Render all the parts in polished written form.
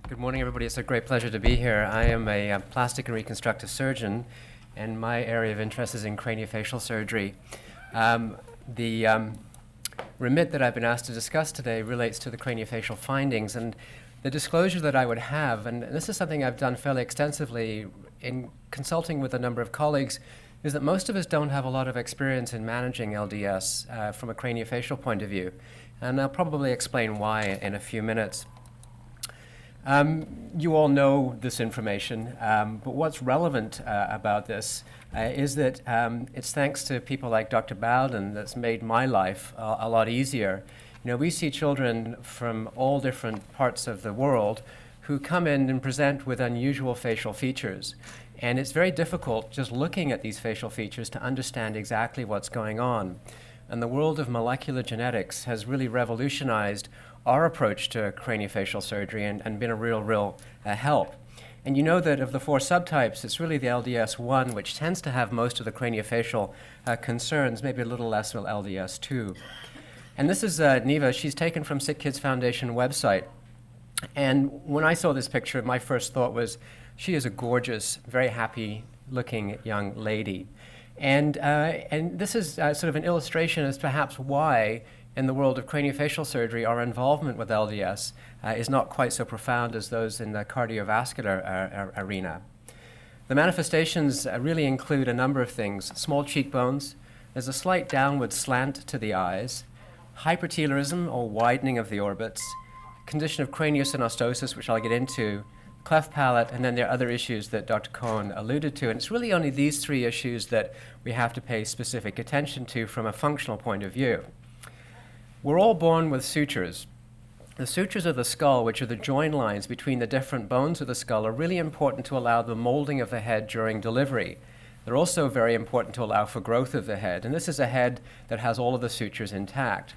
Good morning, everybody. It's a great pleasure to be here. I am a plastic and reconstructive surgeon, and my area of interest is in craniofacial surgery. The remit that I've been asked to discuss today relates to the craniofacial findings, and the disclosure that I would have, and this is something I've done fairly extensively in consulting with a number of colleagues, is that most of us don't have a lot of experience in managing LDS from a craniofacial point of view, and I'll probably explain why in a few minutes. You all know this information, but what's relevant about this is that it's thanks to people like Dr. Bowden that's made my life a lot easier. You know, we see children from all different parts of the world who come in and present with unusual facial features. And it's very difficult just looking at these facial features to understand exactly what's going on. And the world of molecular genetics has really revolutionized our approach to craniofacial surgery and been a real help. And you know that of the four subtypes, it's really the LDS1 which tends to have most of the craniofacial concerns, maybe a little less with LDS2. And this is Neva. She's taken from Sick Kids Foundation website. And when I saw this picture, my first thought was, she is a gorgeous, very happy-looking young lady. And this is sort of an illustration as perhaps why in the world of craniofacial surgery, our involvement with LDS is not quite so profound as those in the cardiovascular arena. The manifestations really include a number of things: small cheekbones, there's a slight downward slant to the eyes, hypertelorism or widening of the orbits, condition of craniosynostosis, which I'll get into, cleft palate, and then there are other issues that Dr. Cohen alluded to. And it's really only these three issues that we have to pay specific attention to from a functional point of view. We're all born with sutures. The sutures of the skull, which are the join lines between the different bones of the skull, are really important to allow the molding of the head during delivery. They're also very important to allow for growth of the head, and this is a head that has all of the sutures intact.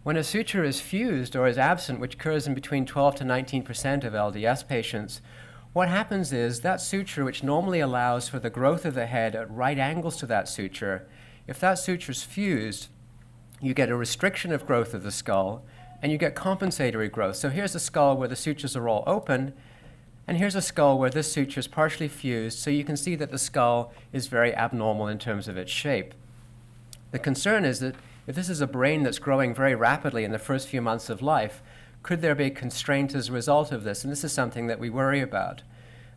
When a suture is fused or is absent, which occurs in between 12 to 19% of LDS patients, what happens is that suture, which normally allows for the growth of the head at right angles to that suture, if that suture is fused, you get a restriction of growth of the skull, and you get compensatory growth. So here's a skull where the sutures are all open, and here's a skull where this suture is partially fused, so you can see that the skull is very abnormal in terms of its shape. The concern is that if this is a brain that's growing very rapidly in the first few months of life, could there be constraint as a result of this? And this is something that we worry about.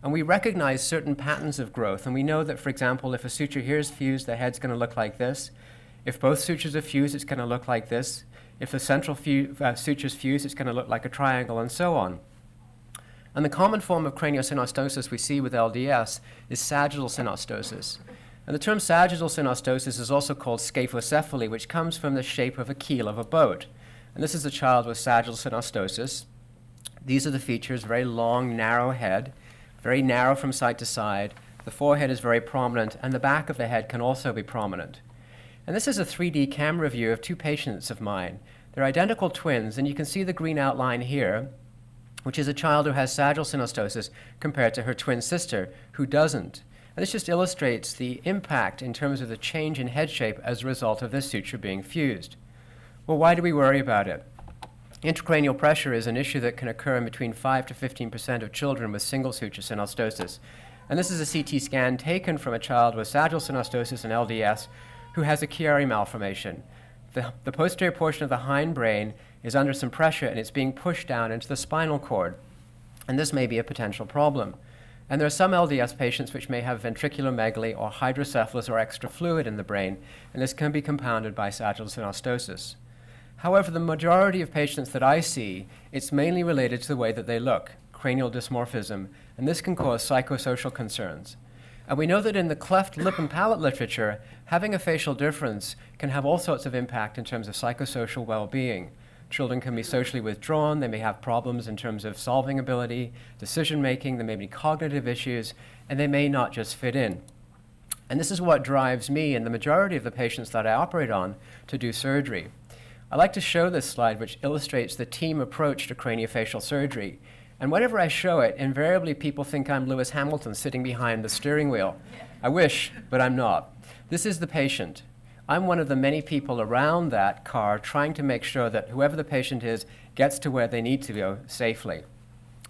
And we recognize certain patterns of growth, and we know that, for example, if a suture here is fused, the head's going to look like this. If both sutures are fused, it's going to look like this. If the central suture is fused, it's going to look like a triangle, and so on. And the common form of craniosynostosis we see with LDS is sagittal synostosis. And the term sagittal synostosis is also called scaphocephaly, which comes from the shape of a keel of a boat. And this is a child with sagittal synostosis. These are the features: very long, narrow head, very narrow from side to side. The forehead is very prominent, and the back of the head can also be prominent. And this is a 3D camera view of two patients of mine. They're identical twins, and you can see the green outline here, which is a child who has sagittal synostosis compared to her twin sister, who doesn't. And this just illustrates the impact in terms of the change in head shape as a result of this suture being fused. Well, why do we worry about it? Intracranial pressure is an issue that can occur in between 5 to 15% of children with single suture synostosis. And this is a CT scan taken from a child with sagittal synostosis and LDS who has a Chiari malformation. The posterior portion of the hindbrain is under some pressure, and it's being pushed down into the spinal cord. And this may be a potential problem. And there are some LDS patients which may have ventriculomegaly or hydrocephalus or extra fluid in the brain, and this can be compounded by sagittal synostosis. However, the majority of patients that I see, it's mainly related to the way that they look, cranial dysmorphism, and this can cause psychosocial concerns. And we know that in the cleft lip and palate literature, having a facial difference can have all sorts of impact in terms of psychosocial well-being. Children can be socially withdrawn, they may have problems in terms of solving ability, decision-making, there may be cognitive issues, and they may not just fit in. And this is what drives me and the majority of the patients that I operate on to do surgery. I like to show this slide, which illustrates the team approach to craniofacial surgery. And whenever I show it, invariably people think I'm Lewis Hamilton sitting behind the steering wheel. I wish, but I'm not. This is the patient. I'm one of the many people around that car trying to make sure that whoever the patient is gets to where they need to go safely.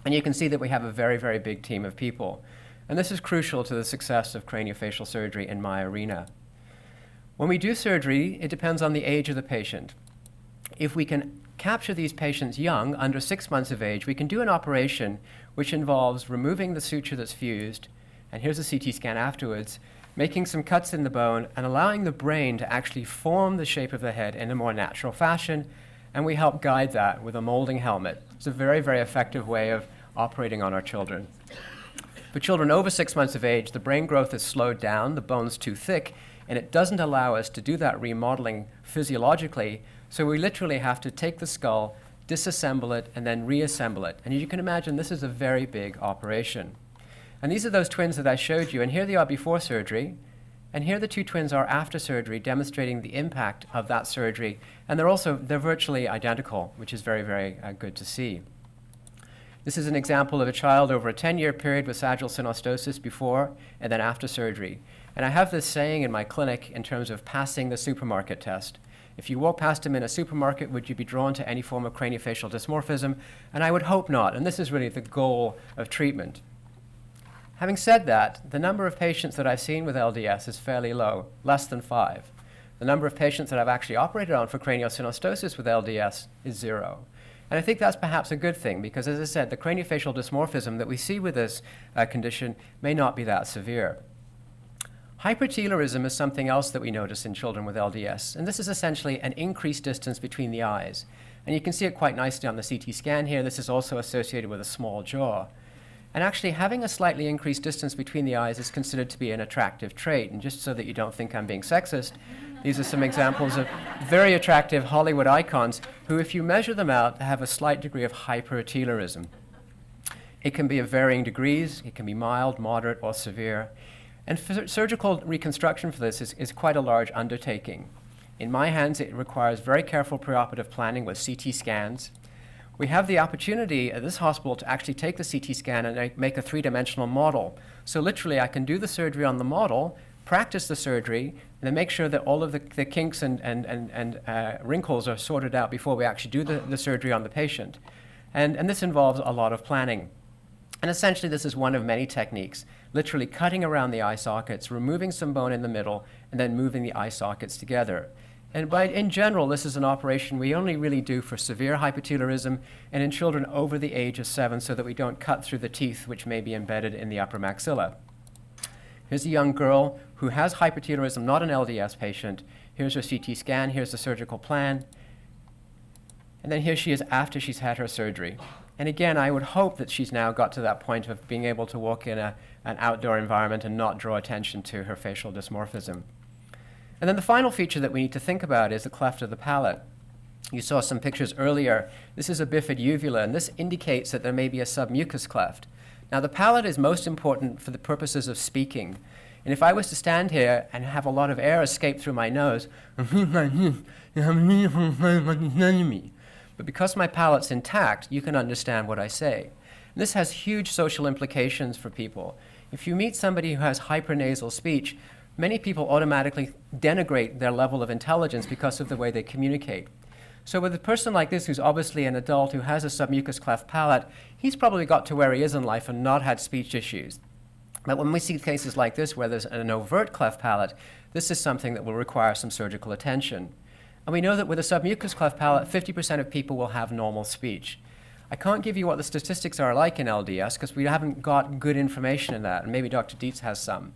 And you can see that we have a very, very big team of people. And this is crucial to the success of craniofacial surgery in my arena. When we do surgery, it depends on the age of the patient. If we can capture these patients young, under 6 months of age, we can do an operation which involves removing the suture that's fused, and here's a CT scan afterwards, making some cuts in the bone and allowing the brain to actually form the shape of the head in a more natural fashion, and we help guide that with a molding helmet. It's a very, very effective way of operating on our children. For children over 6 months of age, the brain growth is slowed down, the bone's too thick, and it doesn't allow us to do that remodeling physiologically, so we literally have to take the skull, disassemble it, and then reassemble it. And as you can imagine, this is a very big operation. And these are those twins that I showed you, and here they are before surgery, and here the two twins are after surgery, demonstrating the impact of that surgery, and they're virtually identical, which is very, very good to see. This is an example of a child over a 10-year period with sagittal synostosis before and then after surgery. And I have this saying in my clinic in terms of passing the supermarket test. If you walk past him in a supermarket, would you be drawn to any form of craniofacial dysmorphism? And I would hope not, and this is really the goal of treatment. Having said that, the number of patients that I've seen with LDS is fairly low, less than 5. The number of patients that I've actually operated on for craniosynostosis with LDS is 0. And I think that's perhaps a good thing because, as I said, the craniofacial dysmorphism that we see with this condition may not be that severe. Hypertelorism is something else that we notice in children with LDS, and this is essentially an increased distance between the eyes. And you can see it quite nicely on the CT scan here. This is also associated with a small jaw. And actually, having a slightly increased distance between the eyes is considered to be an attractive trait. And just so that you don't think I'm being sexist, these are some examples of very attractive Hollywood icons who, if you measure them out, have a slight degree of hypertelorism. It can be of varying degrees. It can be mild, moderate, or severe. And surgical reconstruction for this is quite a large undertaking. In my hands, it requires very careful preoperative planning with CT scans. We have the opportunity at this hospital to actually take the CT scan and make a three-dimensional model. So literally, I can do the surgery on the model, practice the surgery, and then make sure that all of the kinks and wrinkles are sorted out before we actually do the surgery on the patient. And this involves a lot of planning. And essentially, this is one of many techniques, literally cutting around the eye sockets, removing some bone in the middle, and then moving the eye sockets together. And in general, this is an operation we only really do for severe hypertelorism and in children over the age of 7 so that we don't cut through the teeth which may be embedded in the upper maxilla. Here's a young girl who has hypertelorism, not an LDS patient. Here's her CT scan, here's the surgical plan. And then here she is after she's had her surgery. And again, I would hope that she's now got to that point of being able to walk in an outdoor environment and not draw attention to her facial dysmorphism. And then the final feature that we need to think about is the cleft of the palate. You saw some pictures earlier. This is a bifid uvula, and this indicates that there may be a submucous cleft. Now, the palate is most important for the purposes of speaking. And if I was to stand here and have a lot of air escape through my nose, but because my palate's intact, you can understand what I say. And this has huge social implications for people. If you meet somebody who has hypernasal speech, many people automatically denigrate their level of intelligence because of the way they communicate. So with a person like this, who's obviously an adult who has a submucous cleft palate, he's probably got to where he is in life and not had speech issues. But when we see cases like this where there's an overt cleft palate, this is something that will require some surgical attention. And we know that with a submucous cleft palate, 50% of people will have normal speech. I can't give you what the statistics are like in LDS because we haven't got good information in that, and maybe Dr. Dietz has some.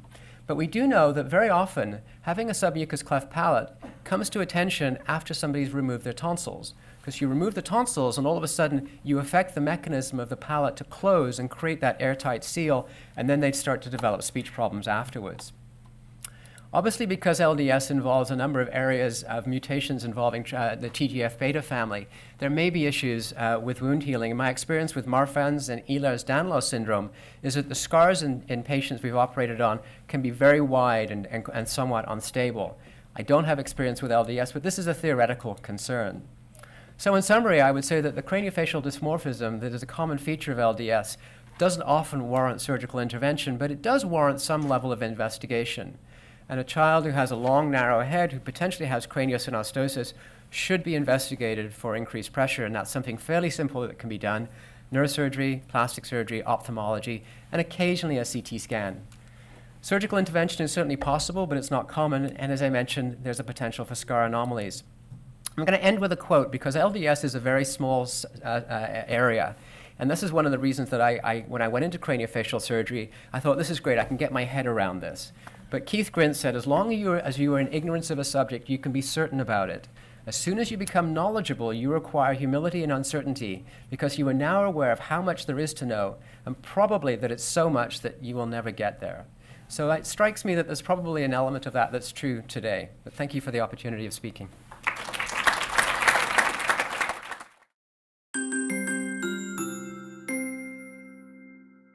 But we do know that very often having a submucous cleft palate comes to attention after somebody's removed their tonsils. Because you remove the tonsils and all of a sudden you affect the mechanism of the palate to close and create that airtight seal, and then they start to develop speech problems afterwards. Obviously, because LDS involves a number of areas of mutations involving the TGF-beta family, there may be issues with wound healing. My experience with Marfan's and Ehlers-Danlos syndrome is that the scars in patients we've operated on can be very wide and somewhat unstable. I don't have experience with LDS, but this is a theoretical concern. So in summary, I would say that the craniofacial dysmorphism that is a common feature of LDS doesn't often warrant surgical intervention, but it does warrant some level of investigation. And a child who has a long, narrow head, who potentially has craniosynostosis, should be investigated for increased pressure, and that's something fairly simple that can be done. neurosurgery, plastic surgery, ophthalmology, and occasionally a CT scan. Surgical intervention is certainly possible, but it's not common, and as I mentioned, there's a potential for scar anomalies. I'm going to end with a quote, because LDS is a very small area. And this is one of the reasons that when I went into craniofacial surgery, I thought, this is great, I can get my head around this. But Keith Grint said, as long as you are in ignorance of a subject, you can be certain about it. As soon as you become knowledgeable, you require humility and uncertainty, because you are now aware of how much there is to know, and probably that it's so much that you will never get there. So it strikes me that there's probably an element of that that's true today. But thank you for the opportunity of speaking.